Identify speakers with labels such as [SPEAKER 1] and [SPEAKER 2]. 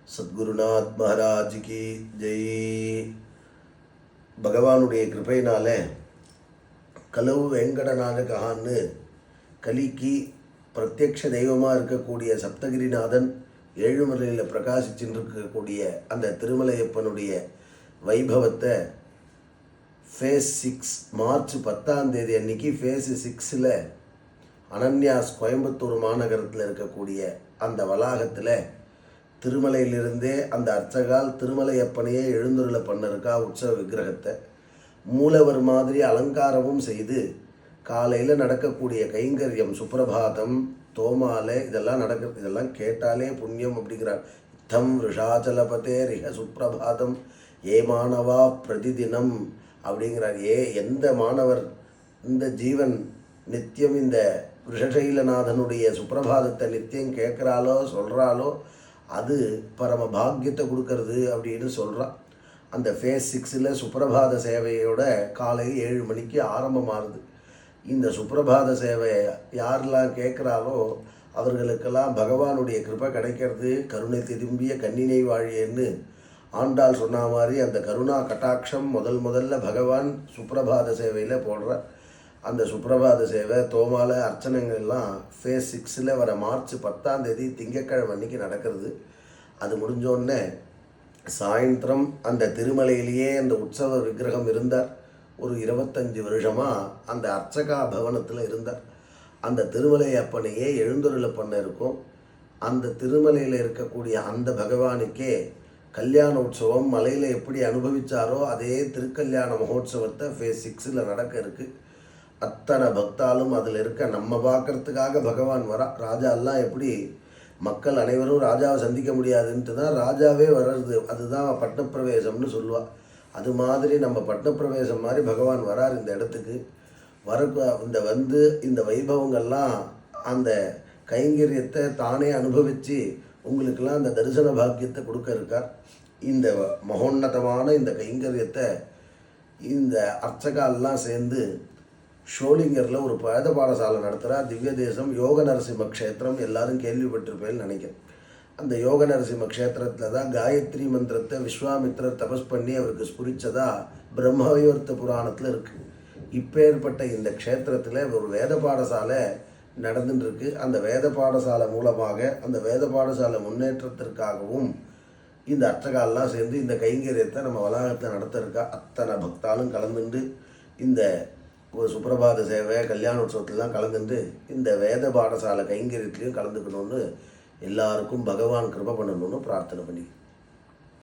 [SPEAKER 1] சத்குருநாத் மகாராஜ் கி ஜெய். பகவானுடைய கிருபையினால கலவு வெங்கடநாதகான்னு கலிக்கு பிரத்யக்ஷ தெய்வமாக இருக்கக்கூடிய சப்தகிரிநாதன் ஏழுமலையில் பிரகாசிச்சுட்டு இருக்கக்கூடிய அந்த திருமலையப்பனுடைய வைபவத்தை ஃபேஸ் 6 மார்ச் 10 அன்னைக்கு ஃபேஸ் 6 அனன்யாஸ் கோயம்புத்தூர் மாநகரத்தில் இருக்கக்கூடிய அந்த வளாகத்தில் திருமலையிலிருந்தே அந்த அர்ச்சகால் திருமலையப்பனையே எழுந்துருளை பண்ணிருக்கா. உற்சவ விக்கிரகத்தை மூலவர் மாதிரி அலங்காரமும் செய்து காலையில் நடக்கக்கூடிய கைங்கரியம் சுப்பிரபாதம் தோமாலை இதெல்லாம் நடக்கிறது. இதெல்லாம் கேட்டாலே புண்ணியம் அப்படிங்கிறார். இத்தம் ரிஷாச்சலபதே ரிஹ சுப்பிரபாதம் ஏ மாணவா பிரதிதினம் அப்படிங்கிறார். எந்த மாணவர் இந்த ஜீவன் நித்தியம் இந்த ரிஷசைலநாதனுடைய சுப்பிரபாதத்தை நித்தியம் கேட்குறாலோ சொல்கிறாலோ அது பரம பாக்கியத்தை கொடுக்கறது அப்படின்னு சொல்கிறான். அந்த ஃபேஸ் 6 சுப்பிரபாத சேவையோட காலை 7 மணிக்கு ஆரம்பமாகுது. இந்த சுப்பிரபாத சேவை யாரெல்லாம் கேட்குறாலோ அவர்களுக்கெல்லாம் பகவானுடைய கிருபை கிடைக்கிறது. கருணை திரும்பிய கன்னினை வாழியன்னு ஆண்டாள் சொன்ன மாதிரி அந்த கருணா கட்டாட்சம் முதல்ல பகவான் சுப்பிரபாத சேவையில் போடுற அந்த சுப்பிரபாத சேவை தோமால அர்ச்சனைகள்லாம் ஃபேஸ் 6 வர மார்ச் 10 திங்கட்கிழமை அன்னைக்கு நடக்கிறது. அது முடிஞ்சோடனே சாயந்தரம் அந்த திருமலையிலேயே அந்த உற்சவ விக்கிரகம் இருந்தார். ஒரு 25 வருஷமாக அந்த அர்ச்சகா பவனத்தில் இருந்தார். அந்த திருமலை அப்பனையே எழுந்தருளை பண்ண இருக்கும். அந்த திருமலையில் இருக்கக்கூடிய அந்த பகவானுக்கே கல்யாண உற்சவம் மலையில் எப்படி அனுபவித்தாரோ அதே திருக்கல்யாண மகோத்சவத்தை ஃபேஸ் 6 நடக்க இருக்குது. அத்தனை பக்தாலும் அதில் இருக்க நம்ம பார்க்கறதுக்காக பகவான் வரா. ராஜாலாம் எப்படி மக்கள் அனைவரும் ராஜாவை சந்திக்க முடியாதுன்ட்டு தான் ராஜாவே வர்றது. அதுதான் பட்டப்பிரவேசம்னு சொல்லுவாள். அது மாதிரி நம்ம பட்டப்பிரவேசம் மாதிரி பகவான் வரார் இந்த இடத்துக்கு. இந்த வைபவங்கள்லாம் அந்த கைங்கரியத்தை தானே அனுபவித்து உங்களுக்கெல்லாம் அந்த தரிசன பாக்கியத்தை கொடுக்க இருக்கார். இந்த மகோன்னதமான இந்த கைங்கரியத்தை இந்த அர்ச்சகாலெலாம் சேர்ந்து ஷோலிங்கரில் ஒரு வேத பாடசாலை நடத்துகிறா. திவ்ய தேசம் யோக நரசிம்ம க்ஷேத்திரம் எல்லாரும் கேள்விப்பட்டிருப்பேன்னு நினைக்கிறேன். அந்த யோக நரசிம்ம க்ஷேத்திரத்தில் தான் காயத்ரி மந்திரத்தை விஸ்வாமித்திரர் தபஸ் பண்ணி அவருக்கு ஸ்புரிச்சதா பிரம்மவிவர்த்த புராணத்தில் இருக்குது. இப்பேற்பட்ட இந்த க்ஷேத்திரத்தில் ஒரு வேத பாடசாலை நடந்துட்டுருக்கு. அந்த வேத பாடசாலை மூலமாக அந்த வேத பாடசாலை முன்னேற்றத்திற்காகவும் இந்த அர்ச்சகாலெலாம் சேர்ந்து இந்த கைங்கரியத்தை நம்ம வளாகத்தை நடத்திருக்கா. அத்தனை பக்தாலும் கலந்துண்டு இந்த ஒரு சுப்பிரபாத சேவை கல்யாண உற்சவத்திலாம் கலந்துட்டு இந்த வேத பாடசாலை கைங்கரியத்துலேயும் கலந்துக்கணும்னு எல்லாருக்கும் பகவான் கிருபை பண்ணணும்னு பிரார்த்தனை பண்ணி